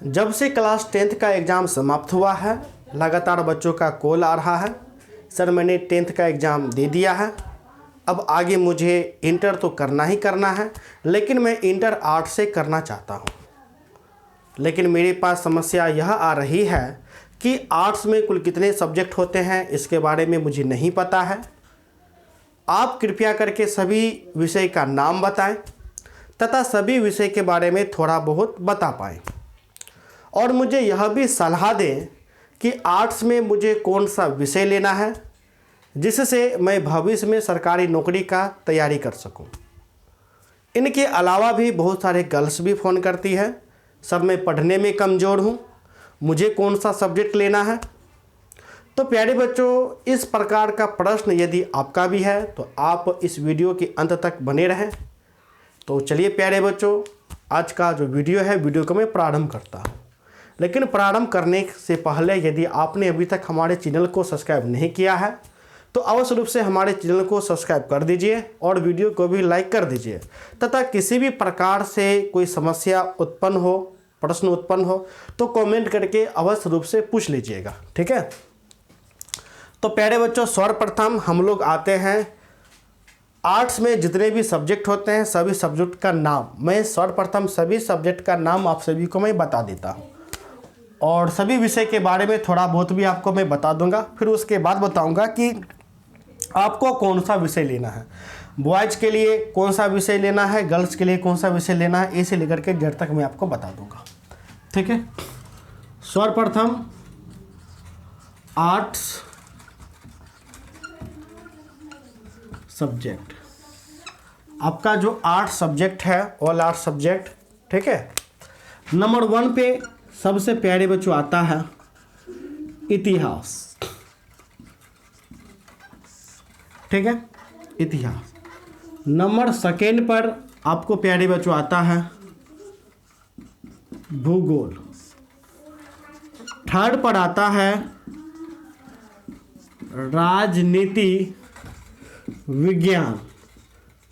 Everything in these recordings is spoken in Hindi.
जब से क्लास 10th का एग्ज़ाम समाप्त हुआ है, लगातार बच्चों का कॉल आ रहा है, सर मैंने 10th का एग्ज़ाम दे दिया है, अब आगे मुझे इंटर तो करना ही करना है, लेकिन मैं इंटर आर्ट से करना चाहता हूँ। लेकिन मेरे पास समस्या यह आ रही है कि आर्ट्स में कुल कितने सब्जेक्ट होते हैं इसके बारे में मुझे नहीं पता है। आप कृपया करके सभी विषय का नाम बताएं तथा सभी विषय के बारे में थोड़ा बहुत बता पाएँ, और मुझे यह भी सलाह दें कि आर्ट्स में मुझे कौन सा विषय लेना है जिससे मैं भविष्य में सरकारी नौकरी का तैयारी कर सकूं। इनके अलावा भी बहुत सारे गर्ल्स भी फ़ोन करती है, सर मैं पढ़ने में कमज़ोर हूं, मुझे कौन सा सब्जेक्ट लेना है। तो प्यारे बच्चों, इस प्रकार का प्रश्न यदि आपका भी है तो आप इस वीडियो के अंत तक बने रहें। तो चलिए प्यारे बच्चों, आज का जो वीडियो है, वीडियो को मैं प्रारंभ करता हूँ। लेकिन प्रारंभ करने से पहले यदि आपने अभी तक हमारे चैनल को सब्सक्राइब नहीं किया है तो अवश्य रूप से हमारे चैनल को सब्सक्राइब कर दीजिए और वीडियो को भी लाइक कर दीजिए, तथा किसी भी प्रकार से कोई समस्या उत्पन्न हो, प्रश्न उत्पन्न हो तो कमेंट करके अवश्य रूप से पूछ लीजिएगा, ठीक है। तो प्यारे बच्चों, सर्वप्रथम हम लोग आते हैं आर्ट्स में जितने भी सब्जेक्ट होते हैं सभी सब्जेक्ट का नाम। मैं सर्वप्रथम सभी सब्जेक्ट का नाम आप सभी को मैं बता देता हूँ और सभी विषय के बारे में थोड़ा बहुत भी आपको मैं बता दूंगा। फिर उसके बाद बताऊंगा कि आपको कौन सा विषय लेना है, बॉयज़ के लिए कौन सा विषय लेना है, गर्ल्स के लिए कौन सा विषय लेना है, ऐसे लेकर के जेड तक मैं आपको बता दूंगा, ठीक है। सर्वप्रथम आर्ट्स सब्जेक्ट, आपका जो आर्ट सब्जेक्ट है, ऑल आर्ट सब्जेक्ट, ठीक है। नंबर 1 पे सबसे प्यारे बच्चों आता है इतिहास, ठीक है, इतिहास। नंबर 2 पर आपको प्यारे बच्चों आता है भूगोल। 3rd पर आता है राजनीति विज्ञान,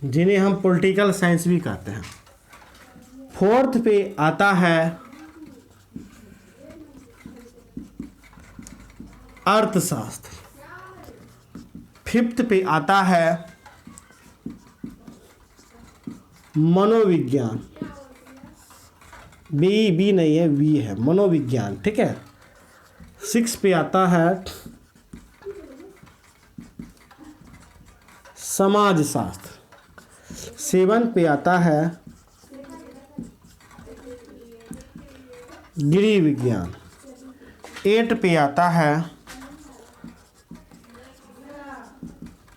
जिन्हें हम पॉलिटिकल साइंस भी कहते हैं। 4th पे आता है अर्थशास्त्र। 5th पे आता है मनोविज्ञान, बी नहीं है, वी है, मनोविज्ञान, ठीक है। 6 पे आता है समाजशास्त्र। 7 पे आता है गृह विज्ञान। 8 पे आता है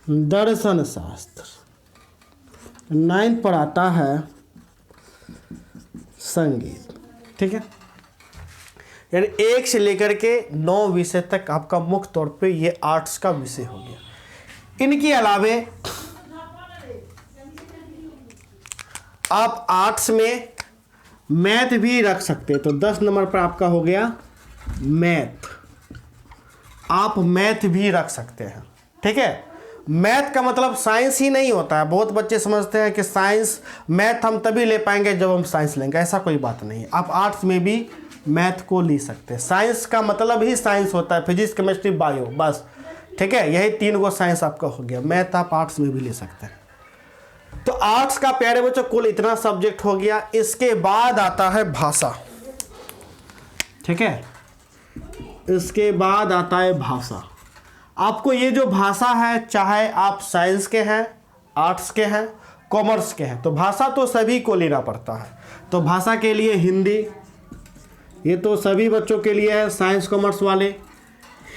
दर्शन शास्त्र। 9 पर आता है संगीत, ठीक है। यानी 1 से लेकर के 9 विषय तक आपका मुख्य तौर पे ये आर्ट्स का विषय हो गया। इनके अलावे आप आर्ट्स में मैथ भी रख सकते हैं। तो 10 नंबर पर आपका हो गया मैथ, आप मैथ भी रख सकते हैं, ठीक है। मैथ का मतलब साइंस ही नहीं होता है। बहुत बच्चे समझते हैं कि साइंस मैथ हम तभी ले पाएंगे जब हम साइंस लेंगे, ऐसा कोई बात नहीं। आप आर्ट्स में भी मैथ को ले सकते हैं। साइंस का मतलब ही साइंस होता है, फिजिक्स केमिस्ट्री बायो, बस, ठीक है। यही 3 गो साइंस आपका हो गया। मैथ आप आर्ट्स में भी ले सकते हैं। तो आर्ट्स का प्यारे बच्चों कुल इतना सब्जेक्ट हो गया। इसके बाद आता है भाषा, ठीक है। इसके बाद आता है भाषा। आपको ये जो भाषा है, चाहे आप साइंस के हैं, आर्ट्स के हैं, कॉमर्स के हैं, तो भाषा तो सभी को लेना पड़ता है। तो भाषा के लिए हिंदी, ये तो सभी बच्चों के लिए है, साइंस कॉमर्स वाले,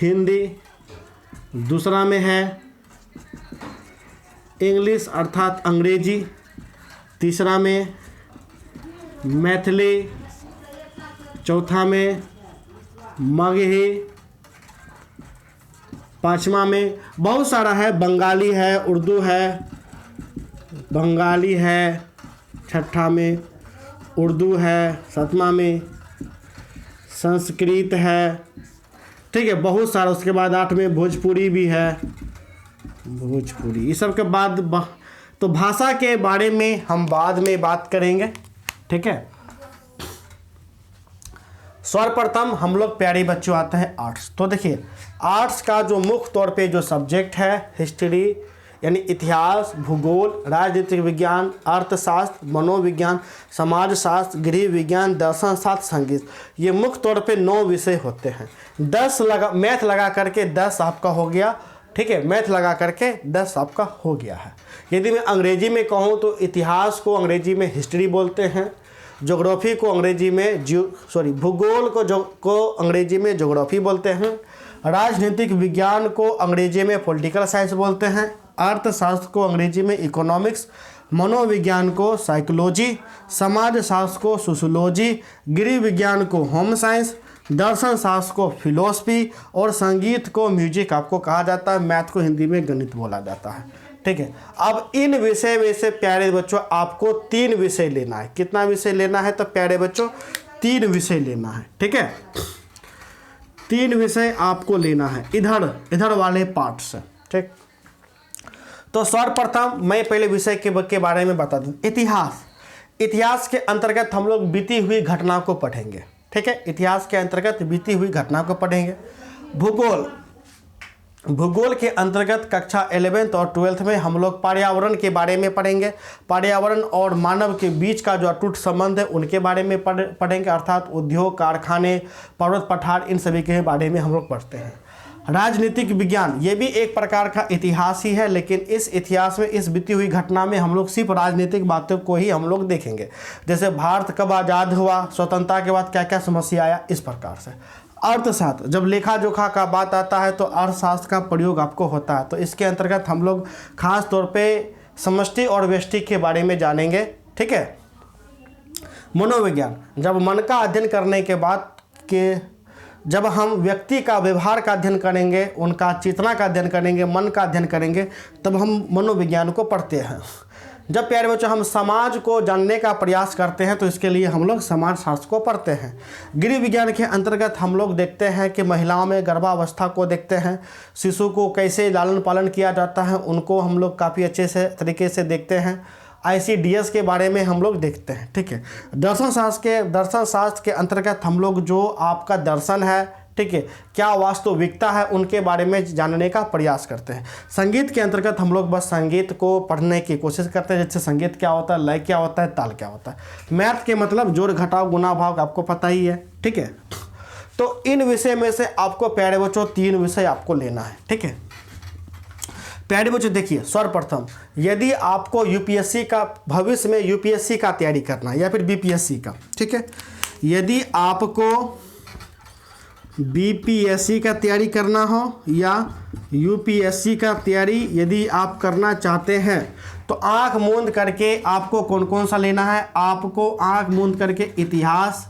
हिंदी। दूसरा में है इंग्लिश अर्थात अंग्रेजी। तीसरा में मैथिली। चौथा में मगही। 5वां में बहुत सारा है, बंगाली है, उर्दू है, बंगाली है। 6ठा में उर्दू है। 7वां में संस्कृत है, ठीक है, बहुत सारा। उसके बाद 8 में भोजपुरी भी है, भोजपुरी। ये सब के बाद तो भाषा के बारे में हम बाद में बात करेंगे, ठीक है। सर्वप्रथम हम लोग प्यारे बच्चों आते हैं आर्ट्स। तो देखिए आर्ट्स का जो मुख्य तौर पे जो सब्जेक्ट है हिस्ट्री यानी इतिहास, भूगोल, राजनीतिक विज्ञान, अर्थशास्त्र, मनोविज्ञान, समाजशास्त्र, गृह विज्ञान, दर्शन शास्त्र, संगीत, ये मुख्य तौर पे 9 विषय होते हैं। 10 मैथ लगा करके 10 आपका हो गया, ठीक है, मैथ लगा करके 10 आपका हो गया है। यदि मैं अंग्रेजी में कहूँ तो इतिहास को अंग्रेजी में हिस्ट्री बोलते हैं, ज्योग्राफी को अंग्रेजी में भूगोल को अंग्रेजी में ज्योग्राफी बोलते हैं, राजनीतिक विज्ञान को अंग्रेजी में पॉलिटिकल साइंस बोलते हैं, अर्थशास्त्र को अंग्रेजी में इकोनॉमिक्स, मनोविज्ञान को साइकोलॉजी, समाजशास्त्र को सोशियोलॉजी, गृह विज्ञान को होम साइंस, दर्शन शास्त्र को फिलोसफी और संगीत को म्यूजिक आपको कहा जाता है। मैथ को हिंदी में गणित बोला जाता है, ठीक है। अब इन विषय में से प्यारे बच्चों आपको 3 विषय लेना है। कितना विषय लेना है? तो प्यारे बच्चों 3 विषय लेना है, ठीक है। 3 विषय आपको लेना है इधर वाले पार्ट से, ठीक। तो सर्वप्रथम मैं पहले विषय के बारे में बता दूं। इतिहास के अंतर्गत हम लोग बीती हुई घटना को पढ़ेंगे, ठीक है। इतिहास के अंतर्गत बीती हुई घटना को पढ़ेंगे। भूगोल के अंतर्गत कक्षा 11th और 12th में हम लोग पर्यावरण के बारे में पढ़ेंगे। पर्यावरण और मानव के बीच का जो अटूट संबंध है उनके बारे में पढ़ेंगे, अर्थात उद्योग, कारखाने, पर्वत पठार, इन सभी के बारे में हम लोग पढ़ते हैं। राजनीतिक विज्ञान ये भी एक प्रकार का इतिहास ही है, लेकिन इस इतिहास में, इस बीती हुई घटना में हम लोग सिर्फ राजनीतिक बातों को ही हम लोग देखेंगे, जैसे भारत कब आज़ाद हुआ, स्वतंत्रता के बाद क्या क्या समस्या आया, इस प्रकार से। अर्थशास्त्र, जब लेखा जोखा का बात आता है तो अर्थशास्त्र का प्रयोग आपको होता है, तो इसके अंतर्गत हम लोग खास तौर पे समष्टि और व्यष्टि के बारे में जानेंगे, ठीक है। मनोविज्ञान, जब मन का अध्ययन करने के बाद जब हम व्यक्ति का व्यवहार का अध्ययन करेंगे, उनका चेतना का अध्ययन करेंगे, मन का अध्ययन करेंगे, तब हम मनोविज्ञान को पढ़ते हैं। जब प्यारे बच्चों हम समाज को जानने का प्रयास करते हैं तो इसके लिए हम लोग समाजशास्त्र को पढ़ते हैं। गृह विज्ञान के अंतर्गत हम लोग देखते हैं कि महिलाओं में गर्भावस्था को देखते हैं, शिशु को कैसे लालन पालन किया जाता है उनको हम लोग काफ़ी अच्छे से तरीके से देखते हैं। ICDS के बारे में हम लोग देखते हैं, ठीक है। दर्शन शास्त्र के अंतर्गत हम लोग जो आपका दर्शन है, ठीक है, क्या वास्तविकता है, उनके बारे में जानने का प्रयास करते हैं। संगीत के अंतर्गत हम लोग बस संगीत को पढ़ने की कोशिश करते हैं, जैसे संगीत क्या होता है, लय क्या होता है, ताल क्या होता है। मैथ के मतलब जोड़ घटाव गुणा भाग आपको पता ही है, ठीक है। तो इन विषय में से आपको प्यारे बच्चों 3 विषय आपको लेना है, ठीक है। प्यारे बच्चों देखिए, सर्वप्रथम यदि आपको यूपीएससी का भविष्य में यूपीएससी का तैयारी करना है या फिर बीपीएससी का, ठीक है, यदि आपको बीपीएससी का तैयारी करना हो या यूपीएससी का तैयारी यदि आप करना चाहते हैं तो आंख मूंद करके आपको कौन कौन सा लेना है? आपको आंख मूंद करके इतिहास,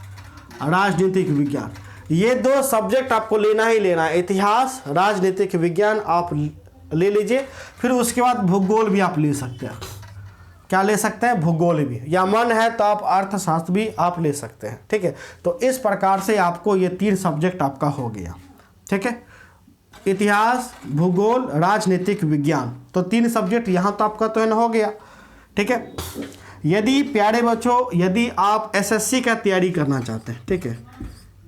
राजनीतिक विज्ञान, ये 2 सब्जेक्ट आपको लेना ही लेना है। इतिहास, राजनीतिक विज्ञान आप ले लीजिए, फिर उसके बाद भूगोल भी आप ले सकते हैं। क्या ले सकते हैं? भूगोल भी, या मन है तो आप अर्थशास्त्र भी आप ले सकते हैं, ठीक है। तो इस प्रकार से आपको ये 3 सब्जेक्ट आपका हो गया, ठीक है। इतिहास, भूगोल, राजनीतिक विज्ञान, तो 3 सब्जेक्ट यहाँ तो आपका तो हो गया, ठीक है। यदि प्यारे बच्चों यदि आप SSC का तैयारी करना चाहते हैं, ठीक है,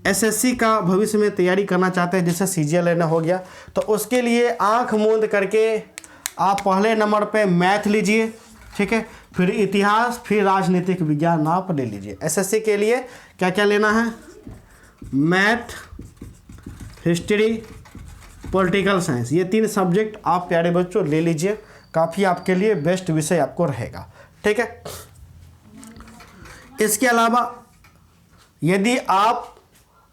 SSC का भविष्य में तैयारी करना चाहते हैं, जैसे CGL लेना हो गया, तो उसके लिए आंख मूंद करके आप पहले नंबर पे मैथ लीजिए, ठीक है, फिर इतिहास, फिर राजनीतिक विज्ञान आप ले लीजिए। SSC के लिए क्या क्या लेना है? मैथ, हिस्ट्री, पॉलिटिकल साइंस, ये 3 सब्जेक्ट आप प्यारे बच्चों ले लीजिए, काफ़ी आपके लिए बेस्ट विषय आपको रहेगा, ठीक है। इसके अलावा यदि आप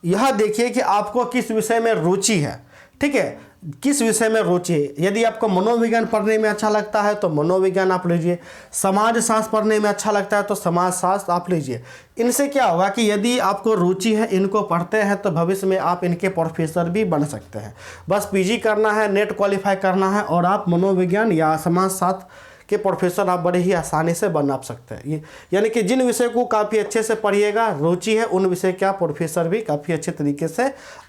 यह देखिए कि आपको किस विषय में रुचि है, ठीक है, किस विषय में रुचि है। यदि आपको मनोविज्ञान पढ़ने में अच्छा लगता है तो मनोविज्ञान आप लीजिए, समाजशास्त्र पढ़ने में अच्छा लगता है तो समाजशास्त्र आप लीजिए। इनसे क्या होगा कि यदि आपको रुचि है, इनको पढ़ते हैं, तो भविष्य में आप इनके प्रोफेसर भी बन सकते हैं। बस PG करना है, नेट क्वालिफाई करना है और आप मनोविज्ञान या समाजशास्त्र के प्रोफेसर आप बड़े ही आसानी से बना सकते हैं। ये यानी कि जिन विषय को काफ़ी अच्छे से पढ़िएगा, रुचि है, उन विषय का प्रोफेसर भी काफ़ी अच्छे तरीके से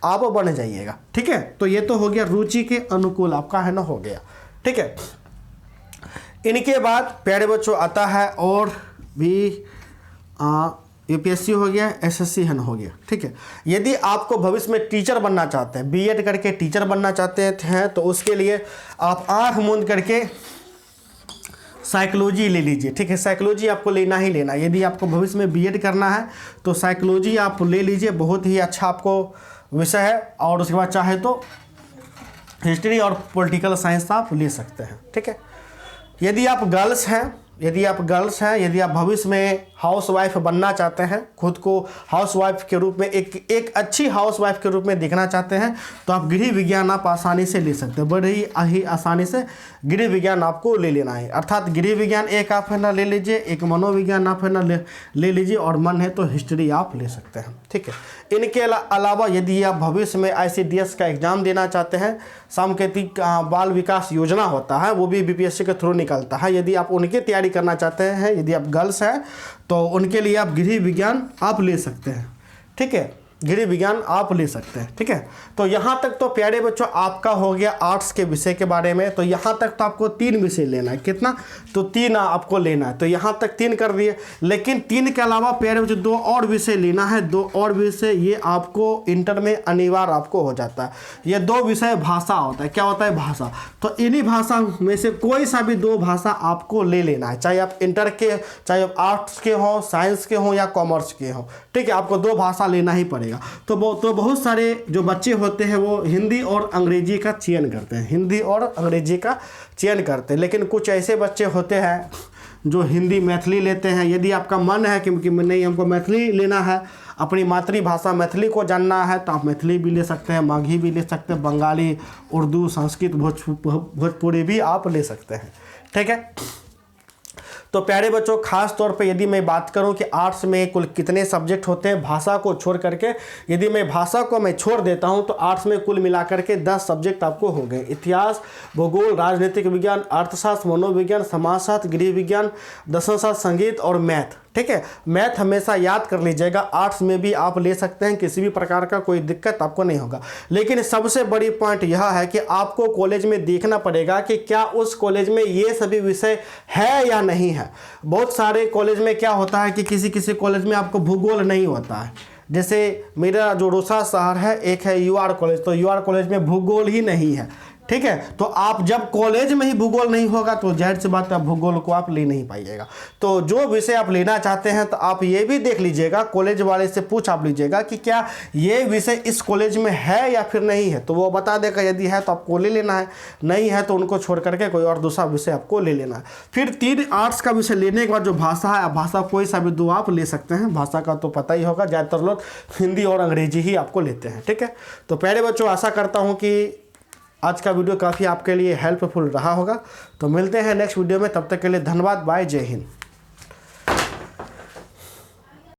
आप बन जाइएगा, ठीक है। तो ये तो हो गया रुचि के अनुकूल आपका है ना, हो गया, ठीक है। इनके बाद प्यारे बच्चों आता है और भी यूपीएससी हो गया, एसएससी हो गया, ठीक है। यदि आपको भविष्य में टीचर बनना चाहते हैं, बीएड करके टीचर बनना चाहते हैं, तो उसके लिए आप आँख मूंद करके साइकोलॉजी ले लीजिए, ठीक है। साइकोलॉजी आपको लेना ही लेना। यदि आपको भविष्य में बीएड करना है तो साइकोलॉजी आप ले लीजिए, बहुत ही अच्छा आपको विषय है। और उसके बाद चाहे तो हिस्ट्री और पॉलिटिकल साइंस आप ले सकते हैं, ठीक है। यदि आप गर्ल्स हैं, यदि आप भविष्य में हाउसवाइफ बनना चाहते हैं, खुद को हाउसवाइफ के रूप में एक अच्छी हाउसवाइफ के रूप में दिखना चाहते हैं, तो आप गृह विज्ञान आप आसानी से ले सकते हैं। बड़ी ही आसानी से गृह विज्ञान आपको ले लेना है। अर्थात गृह विज्ञान एक आप है ना ले लीजिए, एक मनोविज्ञान आप है ना ले लीजिए, और मन है तो हिस्ट्री आप ले सकते हैं, ठीक है। इनके अलावा यदि आप भविष्य में ICDS का एग्ज़ाम देना चाहते हैं, सांकेतिक बाल विकास योजना होता है, वो भी BPSC के थ्रू निकलता है। यदि आप उनकी तैयारी करना चाहते हैं, यदि आप गर्ल्स हैं, तो उनके लिए आप गृह विज्ञान आप ले सकते हैं, ठीक है। गृह विज्ञान आप ले सकते हैं, ठीक है। तो यहाँ तक तो प्यारे बच्चों आपका हो गया आर्ट्स के विषय के बारे में। तो यहाँ तक तो आपको 3 विषय लेना है। कितना? तो 3 आपको लेना है। तो यहाँ तक 3 कर दिए, लेकिन 3 के अलावा प्यारे बच्चों 2 और विषय लेना है। 2 और विषय ये आपको इंटर में अनिवार्य आपको हो जाता है। ये 2 विषय भाषा होता है। क्या होता है? भाषा। तो इन्हीं भाषा में से कोई सा भी 2 भाषा आपको ले लेना है, चाहे आप इंटर के, चाहे आप आर्ट्स के हों, साइंस के हों या कॉमर्स के हों, ठीक है। आपको 2 भाषा लेना ही पड़ेगा। तो बहुत सारे जो बच्चे होते हैं वो हिंदी और अंग्रेजी का चयन करते हैं, हिंदी और अंग्रेजी का चयन करते हैं। लेकिन कुछ ऐसे बच्चे होते हैं जो हिंदी मैथिली लेते हैं। यदि आपका मन है कि नहीं हमको मैथिली लेना है, अपनी मातृभाषा मैथिली को जानना है, तो आप मैथिली भी ले सकते हैं, माघी भी ले सकते हैं, बंगाली, उर्दू, संस्कृत, भोजपुरी भी आप ले सकते हैं, ठीक है। तो प्यारे बच्चों खास तौर पे यदि मैं बात करूं कि आर्ट्स में कुल कितने सब्जेक्ट होते हैं भाषा को छोड़ करके, यदि मैं भाषा को मैं छोड़ देता हूं तो आर्ट्स में कुल मिलाकर के 10 सब्जेक्ट आपको हो गए। इतिहास, भूगोल, राजनीतिक विज्ञान, अर्थशास्त्र, मनोविज्ञान, समाजशास्त्र, गृह विज्ञान, दर्शन शास्त्र, संगीत और मैथ, ठीक है। मैथ हमेशा याद कर लीजिएगा, आर्ट्स में भी आप ले सकते हैं, किसी भी प्रकार का कोई दिक्कत आपको नहीं होगा। लेकिन सबसे बड़ी पॉइंट यह है कि आपको कॉलेज में देखना पड़ेगा कि क्या उस कॉलेज में ये सभी विषय है या नहीं है। बहुत सारे कॉलेज में क्या होता है कि किसी कॉलेज में आपको भूगोल नहीं होता है। जैसे मेरा जो रोसा शहर है, एक है UR कॉलेज, तो UR कॉलेज में भूगोल ही नहीं है, ठीक है। तो आप जब कॉलेज में ही भूगोल नहीं होगा तो जाहिर सी बात है भूगोल को आप ले नहीं पाइएगा। तो जो विषय आप लेना चाहते हैं तो आप ये भी देख लीजिएगा, कॉलेज वाले से पूछ आप लीजिएगा कि क्या ये विषय इस कॉलेज में है या फिर नहीं है, तो वो बता देगा। यदि है तो आपको ले लेना है, नहीं है तो उनको छोड़ करके कोई और दूसरा विषय आपको ले लेना है। फिर 3 आर्ट्स का विषय लेने के बाद जो भाषा है, भाषा कोई सा भी 2 आप ले सकते हैं। भाषा का तो पता ही होगा, ज़्यादातर लोग हिंदी और अंग्रेजी ही आपको लेते हैं, ठीक है। तो प्यारे बच्चों आशा करता हूँ कि आज का वीडियो काफ़ी आपके लिए हेल्पफुल रहा होगा। तो मिलते हैं नेक्स्ट वीडियो में, तब तक के लिए धन्यवाद, बाय, जय हिंद।